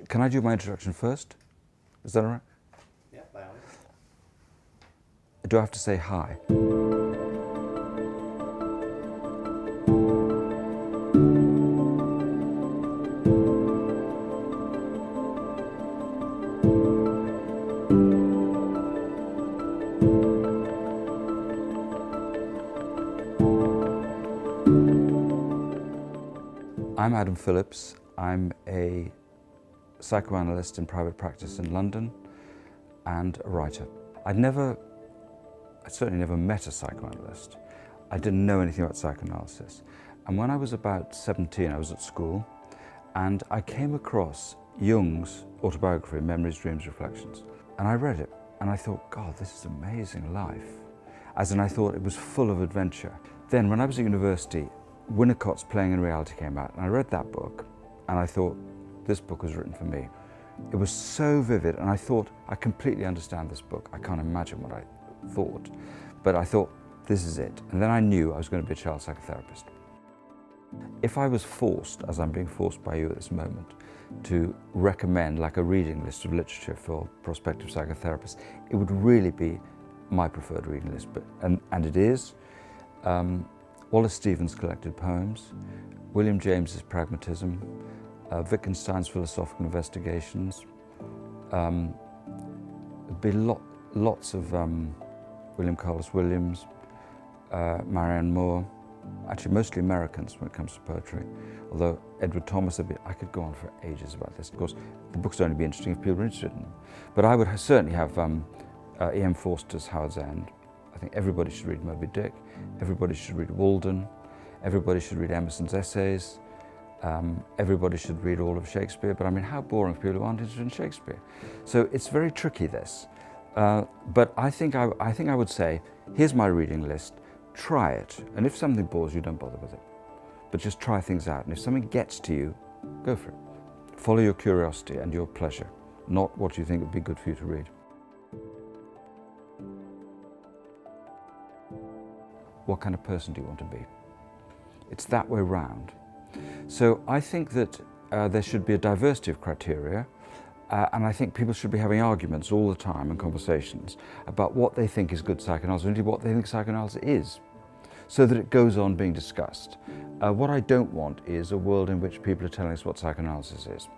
Can I do my introduction first? Is that all right? Yeah, by all means. Do I have to say hi? I'm Adam Phillips. I'm a psychoanalyst in private practice in London and a writer. I certainly never met a psychoanalyst. I didn't know anything about psychoanalysis. And when I was about 17, I was at school and I came across Jung's autobiography, Memories, Dreams, Reflections. And I read it and I thought, God, this is amazing life. As in, I thought it was full of adventure. Then when I was at university, Winnicott's Playing in Reality came out and I read that book and I thought, this book was written for me. It was so vivid and I thought, I completely understand this book. I can't imagine what I thought, but I thought, this is it. And then I knew I was going to be a child psychotherapist. If I was forced, as I'm being forced by you at this moment, to recommend like a reading list of literature for prospective psychotherapists, it would really be my preferred reading list. And it is Wallace Stevens' collected poems, William James's Pragmatism, Wittgenstein's Philosophical Investigations. There'd be lots of William Carlos Williams, Marianne Moore, actually mostly Americans when it comes to poetry, although Edward Thomas, I could go on for ages about this. Of course, the books would only be interesting if people are interested in them. But I would certainly have E.M. Forster's Howard's End. I think everybody should read Moby Dick, everybody should read Walden, everybody should read Emerson's essays, everybody should read all of Shakespeare, but I mean, how boring for people who aren't interested in Shakespeare. So it's very tricky, this. But I think I would say, here's my reading list, try it, and if something bores you, don't bother with it. But just try things out, and if something gets to you, go for it. Follow your curiosity and your pleasure, not what you think would be good for you to read. What kind of person do you want to be? It's that way round. So I think that there should be a diversity of criteria, and I think people should be having arguments all the time and conversations about what they think is good psychoanalysis, and indeed what they think psychoanalysis is, so that it goes on being discussed. What I don't want is a world in which people are telling us what psychoanalysis is,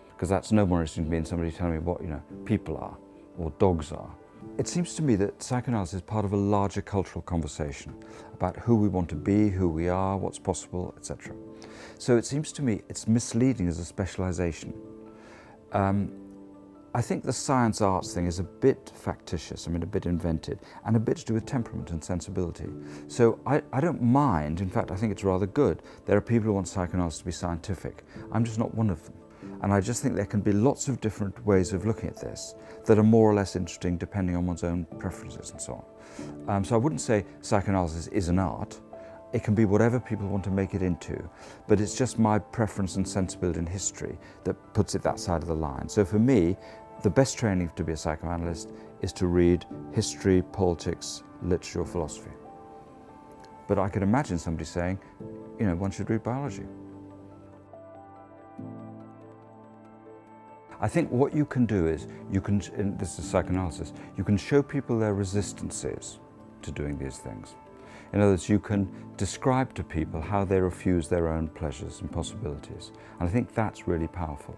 because that's no more interesting to me than somebody telling me what people are or dogs are. It seems to me that psychoanalysis is part of a larger cultural conversation about who we want to be, who we are, what's possible, etc. So it seems to me it's misleading as a specialization. I think the science arts thing is a bit factitious, a bit invented, and a bit to do with temperament and sensibility. So I don't mind, in fact I think it's rather good. There are people who want psychoanalysis to be scientific. I'm just not one of them. And I just think there can be lots of different ways of looking at this that are more or less interesting depending on one's own preferences and so on. So I wouldn't say psychoanalysis is an art. It can be whatever people want to make it into, but it's just my preference and sensibility in history that puts it that side of the line. So for me, the best training to be a psychoanalyst is to read history, politics, literature, or philosophy. But I could imagine somebody saying, one should read biology. I think what you can do is, this is psychoanalysis, you can show people their resistances to doing these things. In other words, you can describe to people how they refuse their own pleasures and possibilities. And I think that's really powerful.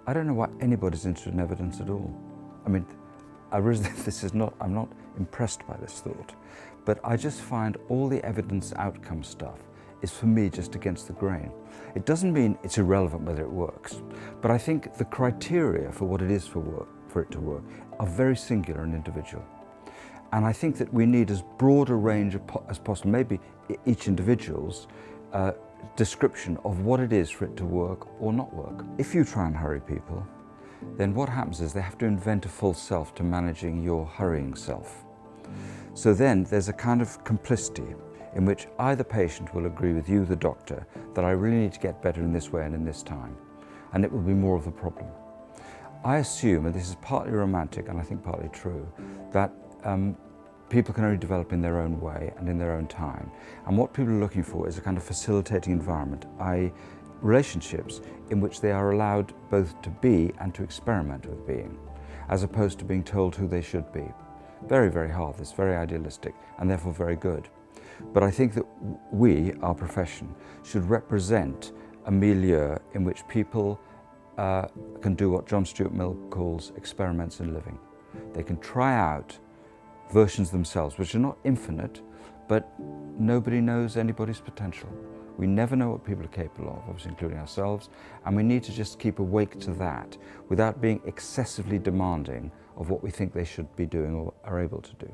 I don't know why anybody's interested in evidence at all. I'm not impressed by this thought, but I just find all the evidence outcome stuff is for me just against the grain. It doesn't mean it's irrelevant whether it works, but I think the criteria for what it is for it to work are very singular and individual. And I think that we need as broad a range as possible, maybe each individual's description of what it is for it to work or not work. If you try and hurry people, then what happens is they have to invent a false self to managing your hurrying self. So then there's a kind of complicity in which either patient will agree with you, the doctor, that I really need to get better in this way and in this time, and it will be more of the problem. I assume, and this is partly romantic and I think partly true, that people can only develop in their own way and in their own time. And what people are looking for is a kind of facilitating environment, relationships in which they are allowed both to be and to experiment with being, as opposed to being told who they should be. Very, very hard. It's very idealistic and therefore very good. But I think that we, our profession, should represent a milieu in which people can do what John Stuart Mill calls experiments in living. They can try out versions themselves, which are not infinite, but nobody knows anybody's potential. We never know what people are capable of, obviously including ourselves, and we need to just keep awake to that without being excessively demanding of what we think they should be doing or are able to do.